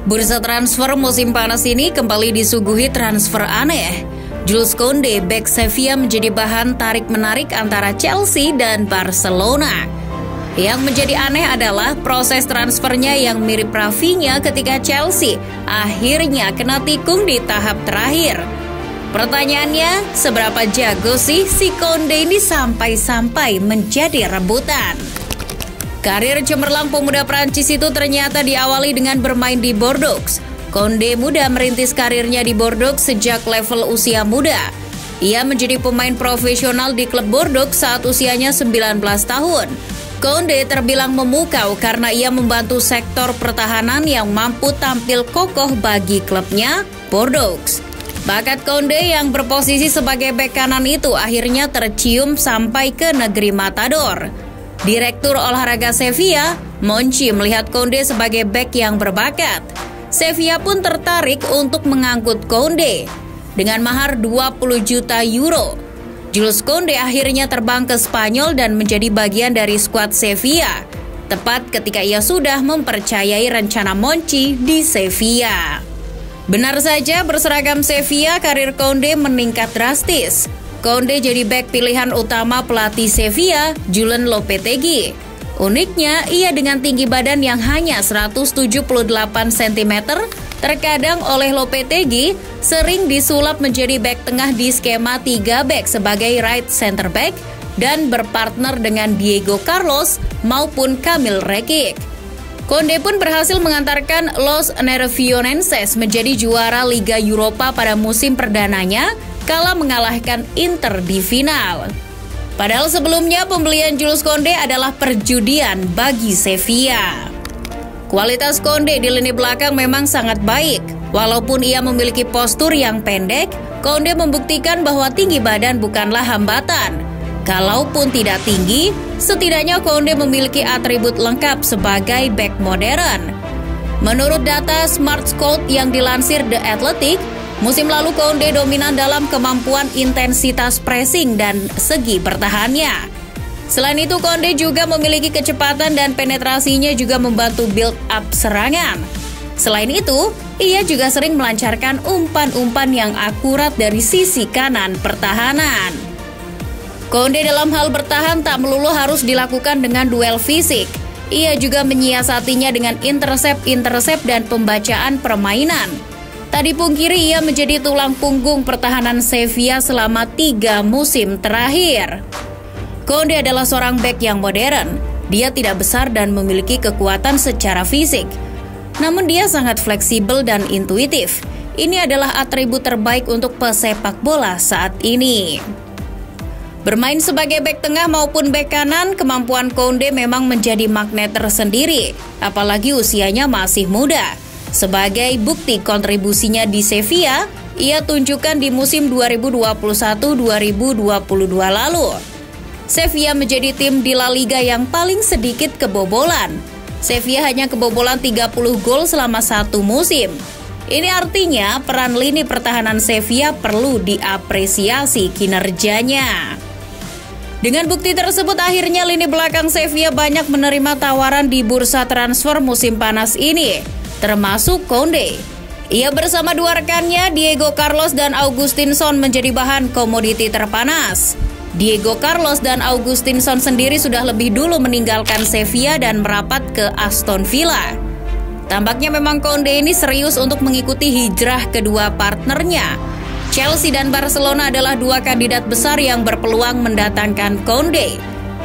Bursa transfer musim panas ini kembali disuguhi transfer aneh. Jules Koundé, bek Sevilla menjadi bahan tarik-menarik antara Chelsea dan Barcelona. Yang menjadi aneh adalah proses transfernya yang mirip Rafinha ketika Chelsea akhirnya kena tikung di tahap terakhir. Pertanyaannya, seberapa jago sih si Koundé ini sampai-sampai menjadi rebutan? Karir cemerlang pemuda Prancis itu ternyata diawali dengan bermain di Bordeaux. Koundé muda merintis karirnya di Bordeaux sejak level usia muda. Ia menjadi pemain profesional di klub Bordeaux saat usianya 19 tahun. Koundé terbilang memukau karena ia membantu sektor pertahanan yang mampu tampil kokoh bagi klubnya, Bordeaux. Bakat Koundé yang berposisi sebagai bek kanan itu akhirnya tercium sampai ke negeri Matador. Direktur olahraga Sevilla, Monchi, melihat Koundé sebagai bek yang berbakat. Sevilla pun tertarik untuk mengangkut Koundé dengan mahar 20 juta euro. Jules Koundé akhirnya terbang ke Spanyol dan menjadi bagian dari skuad Sevilla, tepat ketika ia sudah mempercayai rencana Monchi di Sevilla. Benar saja, berseragam Sevilla, karir Koundé meningkat drastis. Koundé jadi bek pilihan utama pelatih Sevilla, Julen Lopetegui. Uniknya, ia dengan tinggi badan yang hanya 178 cm, terkadang oleh Lopetegui sering disulap menjadi bek tengah di skema 3 bek sebagai right center back dan berpartner dengan Diego Carlos maupun Kamil Rekik. Koundé pun berhasil mengantarkan Los Nervionenses menjadi juara Liga Eropa pada musim perdananya kala mengalahkan Inter di final. Padahal sebelumnya pembelian Jules Koundé adalah perjudian bagi Sevilla. Kualitas Koundé di lini belakang memang sangat baik. Walaupun ia memiliki postur yang pendek, Koundé membuktikan bahwa tinggi badan bukanlah hambatan. Kalaupun tidak tinggi, setidaknya Koundé memiliki atribut lengkap sebagai bek modern. Menurut data Smart Scout yang dilansir The Athletic, musim lalu Koundé dominan dalam kemampuan intensitas pressing dan segi bertahannya. Selain itu, Koundé juga memiliki kecepatan dan penetrasinya juga membantu build up serangan. Selain itu, ia juga sering melancarkan umpan-umpan yang akurat dari sisi kanan pertahanan. Koundé dalam hal bertahan tak melulu harus dilakukan dengan duel fisik. Ia juga menyiasatinya dengan intercept dan pembacaan permainan. Tak dipungkiri ia menjadi tulang punggung pertahanan Sevilla selama 3 musim terakhir. Koundé adalah seorang bek yang modern. Dia tidak besar dan memiliki kekuatan secara fisik. Namun dia sangat fleksibel dan intuitif. Ini adalah atribut terbaik untuk pesepak bola saat ini. Bermain sebagai bek tengah maupun bek kanan, kemampuan Koundé memang menjadi magnet tersendiri, apalagi usianya masih muda. Sebagai bukti kontribusinya di Sevilla, ia tunjukkan di musim 2021-2022 lalu. Sevilla menjadi tim di La Liga yang paling sedikit kebobolan. Sevilla hanya kebobolan 30 gol selama 1 musim. Ini artinya peran lini pertahanan Sevilla perlu diapresiasi kinerjanya. Dengan bukti tersebut, akhirnya lini belakang Sevilla banyak menerima tawaran di bursa transfer musim panas ini, termasuk Koundé. Ia bersama 2 rekannya, Diego Carlos dan Augustinson, menjadi bahan komoditi terpanas. Diego Carlos dan Augustinson sendiri sudah lebih dulu meninggalkan Sevilla dan merapat ke Aston Villa. Tampaknya memang Koundé ini serius untuk mengikuti hijrah kedua partnernya. Chelsea dan Barcelona adalah 2 kandidat besar yang berpeluang mendatangkan Koundé.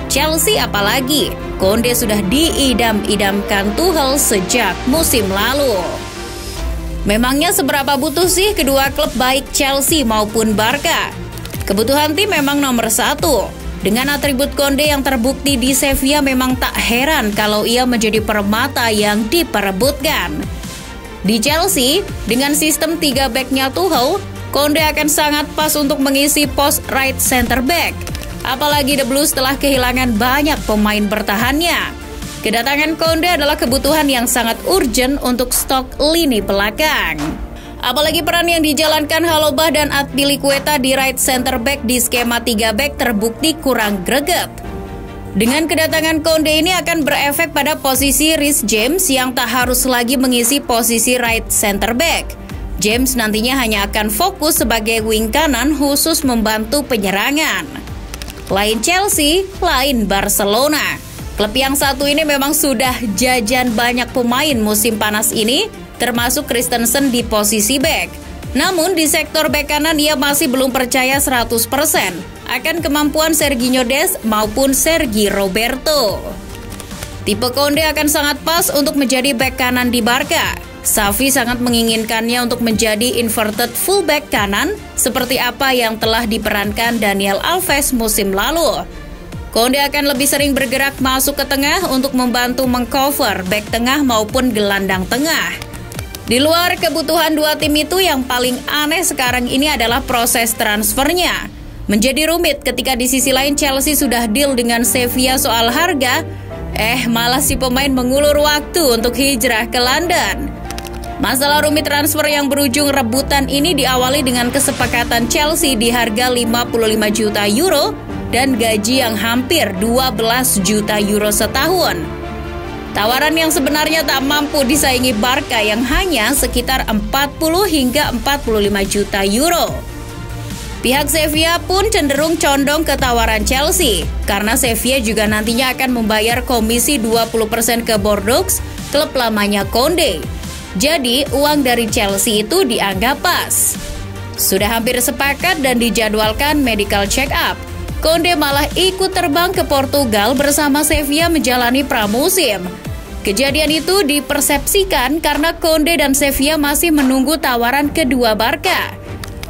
Chelsea apalagi, Koundé sudah diidam-idamkan Tuchel sejak musim lalu. Memangnya seberapa butuh sih kedua klub baik Chelsea maupun Barca? Kebutuhan tim memang nomor 1. Dengan atribut Koundé yang terbukti di Sevilla, memang tak heran kalau ia menjadi permata yang diperebutkan. Di Chelsea, dengan sistem 3 backnya Tuchel, Koundé akan sangat pas untuk mengisi pos right center back. Apalagi The Blues telah kehilangan banyak pemain bertahannya. Kedatangan Koundé adalah kebutuhan yang sangat urgent untuk stok lini belakang. Apalagi peran yang dijalankan Halobah dan Azpilicueta di right center back di skema 3 back terbukti kurang greget. Dengan kedatangan Konde ini akan berefek pada posisi Reece James yang tak harus lagi mengisi posisi right center back. James nantinya hanya akan fokus sebagai wing kanan khusus membantu penyerangan. Lain Chelsea, lain Barcelona. Klub yang satu ini memang sudah jajan banyak pemain musim panas ini, termasuk Christensen di posisi back. Namun di sektor bek kanan ia masih belum percaya 100% akan kemampuan Serginho Dest maupun Sergi Roberto. Tipe Konde akan sangat pas untuk menjadi bek kanan di Barca. Xavi sangat menginginkannya untuk menjadi inverted fullback kanan seperti apa yang telah diperankan Daniel Alves musim lalu. Konde akan lebih sering bergerak masuk ke tengah untuk membantu mengcover bek tengah maupun gelandang tengah. Di luar kebutuhan dua tim itu, yang paling aneh sekarang ini adalah proses transfernya. Menjadi rumit ketika di sisi lain Chelsea sudah deal dengan Sevilla soal harga, malah si pemain mengulur waktu untuk hijrah ke London. Masalah rumit transfer yang berujung rebutan ini diawali dengan kesepakatan Chelsea di harga 55 juta euro dan gaji yang hampir 12 juta euro setahun. Tawaran yang sebenarnya tak mampu disaingi Barca yang hanya sekitar 40 hingga 45 juta euro. Pihak Sevilla pun cenderung condong ke tawaran Chelsea, karena Sevilla juga nantinya akan membayar komisi 20% ke Bordeaux, klub lamanya Konde. Jadi, uang dari Chelsea itu dianggap pas. Sudah hampir sepakat dan dijadwalkan medical check-up. Konde malah ikut terbang ke Portugal bersama Sevilla menjalani pramusim. Kejadian itu dipersepsikan karena Konde dan Sevilla masih menunggu tawaran kedua Barca.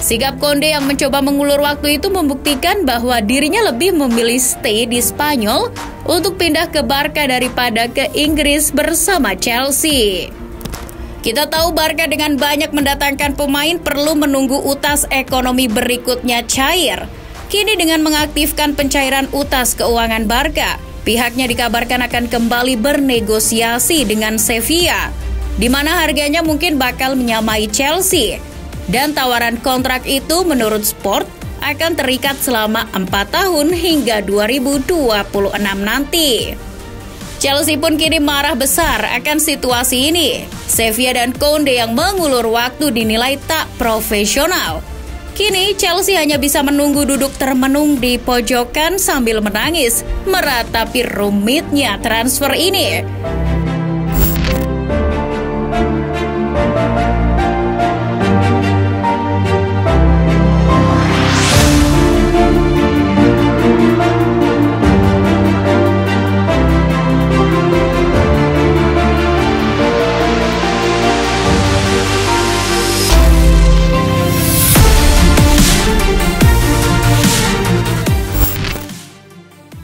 Sikap Konde yang mencoba mengulur waktu itu membuktikan bahwa dirinya lebih memilih stay di Spanyol untuk pindah ke Barca daripada ke Inggris bersama Chelsea. Kita tahu Barca dengan banyak mendatangkan pemain perlu menunggu utas ekonomi berikutnya cair. Kini dengan mengaktifkan pencairan utas keuangan Barca, pihaknya dikabarkan akan kembali bernegosiasi dengan Sevilla, di mana harganya mungkin bakal menyamai Chelsea. Dan tawaran kontrak itu menurut Sport akan terikat selama 4 tahun hingga 2026 nanti. Chelsea pun kini marah besar akan situasi ini. Sevilla dan Konde yang mengulur waktu dinilai tak profesional. Kini Chelsea hanya bisa menunggu duduk termenung di pojokan sambil menangis meratapi rumitnya transfer ini.